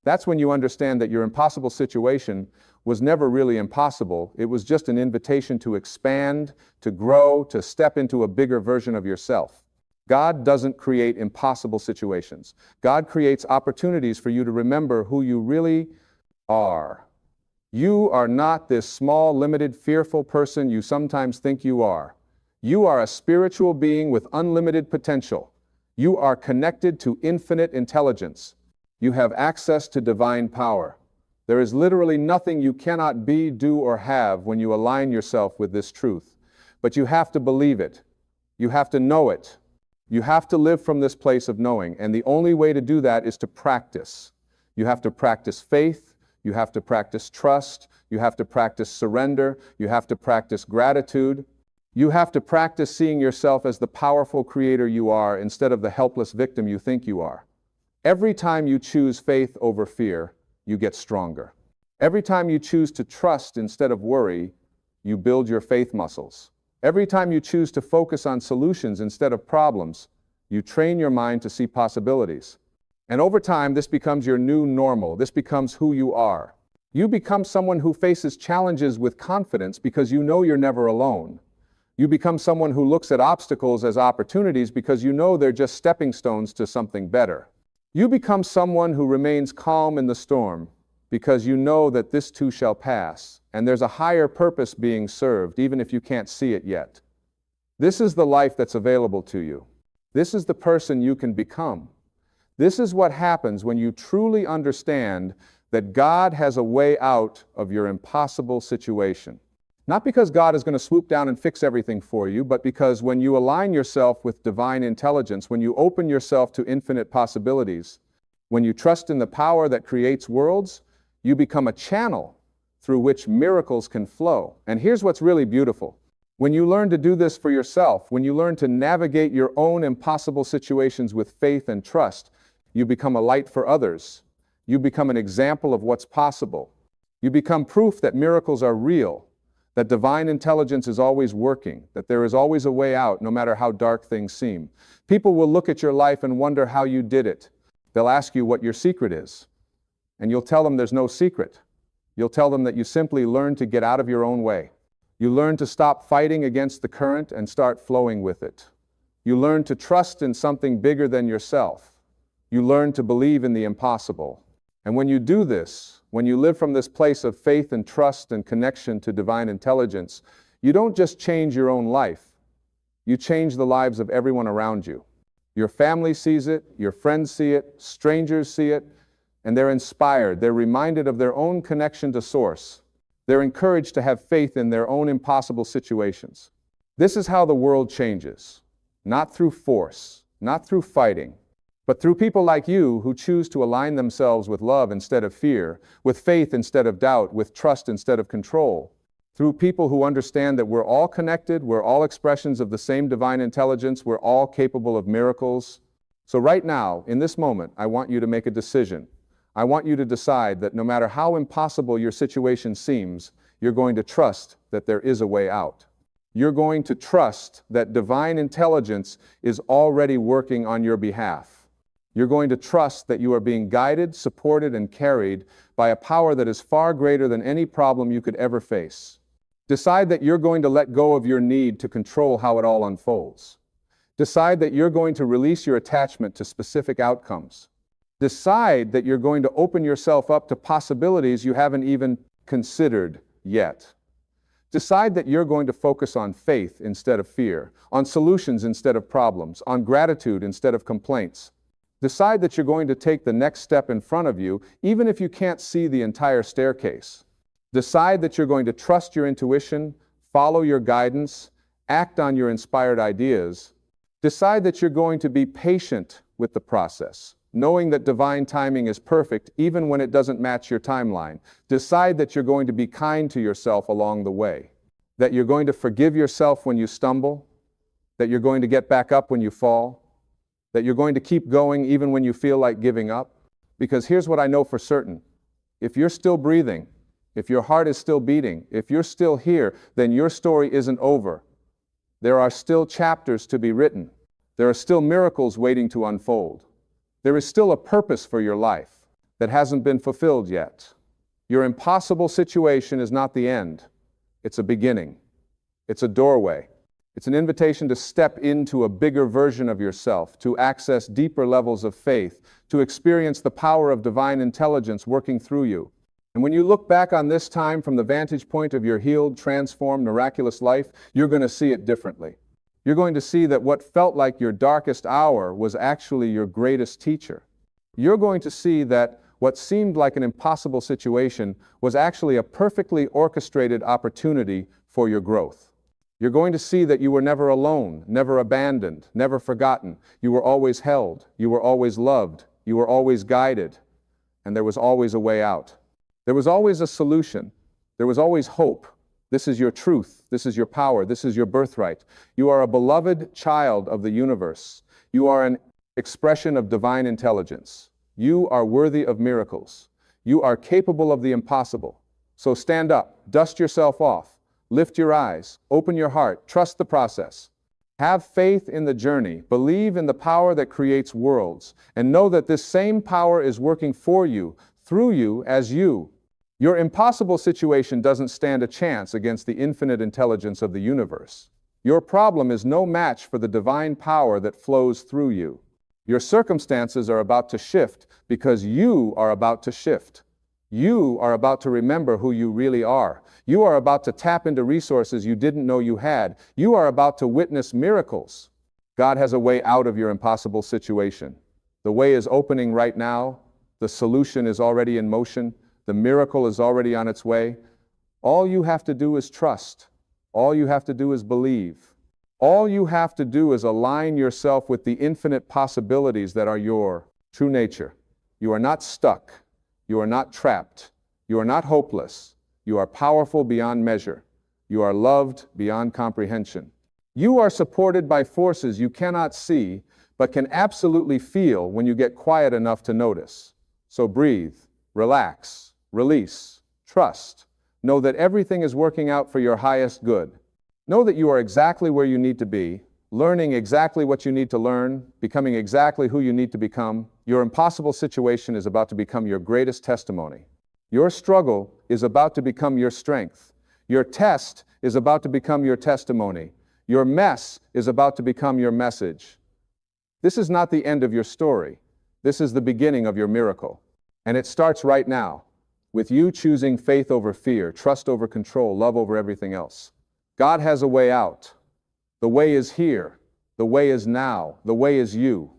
That's when you understand that your impossible situation was never really impossible. It was just an invitation to expand, to grow, to step into a bigger version of yourself. God doesn't create impossible situations. God creates opportunities for you to remember who you really are. You are not this small, limited, fearful person you sometimes think you are. You are a spiritual being with unlimited potential. You are connected to infinite intelligence. You have access to divine power. There is literally nothing you cannot be, do, or have when you align yourself with this truth. But you have to believe it. You have to know it. You have to live from this place of knowing, and the only way to do that is to practice. You have to practice faith. You have to practice trust. You have to practice surrender. You have to practice gratitude. You have to practice seeing yourself as the powerful creator you are instead of the helpless victim you think you are. Every time you choose faith over fear, you get stronger. Every time you choose to trust instead of worry, you build your faith muscles. Every time you choose to focus on solutions instead of problems, you train your mind to see possibilities. And over time, this becomes your new normal. This becomes who you are. You become someone who faces challenges with confidence because you know you're never alone. You become someone who looks at obstacles as opportunities because you know they're just stepping stones to something better. You become someone who remains calm in the storm because you know that this too shall pass, and there's a higher purpose being served, even if you can't see it yet. This is the life that's available to you. This is the person you can become. This is what happens when you truly understand that God has a way out of your impossible situation. Not because God is going to swoop down and fix everything for you, but because when you align yourself with divine intelligence, when you open yourself to infinite possibilities, when you trust in the power that creates worlds, you become a channel through which miracles can flow. And here's what's really beautiful. When you learn to do this for yourself, when you learn to navigate your own impossible situations with faith and trust, you become a light for others. You become an example of what's possible. You become proof that miracles are real, that divine intelligence is always working, that there is always a way out, no matter how dark things seem. People will look at your life and wonder how you did it. They'll ask you what your secret is, and you'll tell them there's no secret. You'll tell them that you simply learn to get out of your own way. You learn to stop fighting against the current and start flowing with it. You learn to trust in something bigger than yourself. You learn to believe in the impossible. And when you do this, when you live from this place of faith and trust and connection to divine intelligence, you don't just change your own life. You change the lives of everyone around you. Your family sees it, your friends see it, strangers see it, and they're inspired. They're reminded of their own connection to Source. They're encouraged to have faith in their own impossible situations. This is how the world changes. Not through force, not through fighting, but through people like you who choose to align themselves with love instead of fear, with faith instead of doubt, with trust instead of control. Through people who understand that we're all connected, we're all expressions of the same divine intelligence, we're all capable of miracles. So right now, in this moment, I want you to make a decision. I want you to decide that no matter how impossible your situation seems, you're going to trust that there is a way out. You're going to trust that divine intelligence is already working on your behalf. You're going to trust that you are being guided, supported, and carried by a power that is far greater than any problem you could ever face. Decide that you're going to let go of your need to control how it all unfolds. Decide that you're going to release your attachment to specific outcomes. Decide that you're going to open yourself up to possibilities you haven't even considered yet. Decide that you're going to focus on faith instead of fear, on solutions instead of problems, on gratitude instead of complaints. Decide that you're going to take the next step in front of you, even if you can't see the entire staircase. Decide that you're going to trust your intuition, follow your guidance, act on your inspired ideas. Decide that you're going to be patient with the process, knowing that divine timing is perfect even when it doesn't match your timeline. Decide that you're going to be kind to yourself along the way, that you're going to forgive yourself when you stumble, that you're going to get back up when you fall, that you're going to keep going even when you feel like giving up. Because here's what I know for certain. If you're still breathing, if your heart is still beating, if you're still here, then your story isn't over. There are still chapters to be written. There are still miracles waiting to unfold. There is still a purpose for your life that hasn't been fulfilled yet. Your impossible situation is not the end. It's a beginning. It's a doorway. It's an invitation to step into a bigger version of yourself, to access deeper levels of faith, to experience the power of divine intelligence working through you. And when you look back on this time from the vantage point of your healed, transformed, miraculous life, you're going to see it differently. You're going to see that what felt like your darkest hour was actually your greatest teacher. You're going to see that what seemed like an impossible situation was actually a perfectly orchestrated opportunity for your growth. You're going to see that you were never alone, never abandoned, never forgotten. You were always held. You were always loved. You were always guided. And there was always a way out. There was always a solution. There was always hope. This is your truth. This is your power. This is your birthright. You are a beloved child of the universe. You are an expression of divine intelligence. You are worthy of miracles. You are capable of the impossible. So stand up, dust yourself off, lift your eyes, open your heart, trust the process. Have faith in the journey, believe in the power that creates worlds, and know that this same power is working for you, through you, as you. Your impossible situation doesn't stand a chance against the infinite intelligence of the universe. Your problem is no match for the divine power that flows through you. Your circumstances are about to shift because you are about to shift. You are about to remember who you really are. You are about to tap into resources you didn't know you had. You are about to witness miracles. God has a way out of your impossible situation. The way is opening right now. The solution is already in motion. The miracle is already on its way. All you have to do is trust. All you have to do is believe. All you have to do is align yourself with the infinite possibilities that are your true nature. You are not stuck. You are not trapped. You are not hopeless. You are powerful beyond measure. You are loved beyond comprehension. You are supported by forces you cannot see, but can absolutely feel when you get quiet enough to notice. So breathe, relax, release, trust. Know that everything is working out for your highest good. Know that you are exactly where you need to be, learning exactly what you need to learn, becoming exactly who you need to become. Your impossible situation is about to become your greatest testimony. Your struggle is about to become your strength. Your test is about to become your testimony. Your mess is about to become your message. This is not the end of your story. This is the beginning of your miracle. And it starts right now, with you choosing faith over fear, trust over control, love over everything else. God has a way out. The way is here. The way is now. The way is you.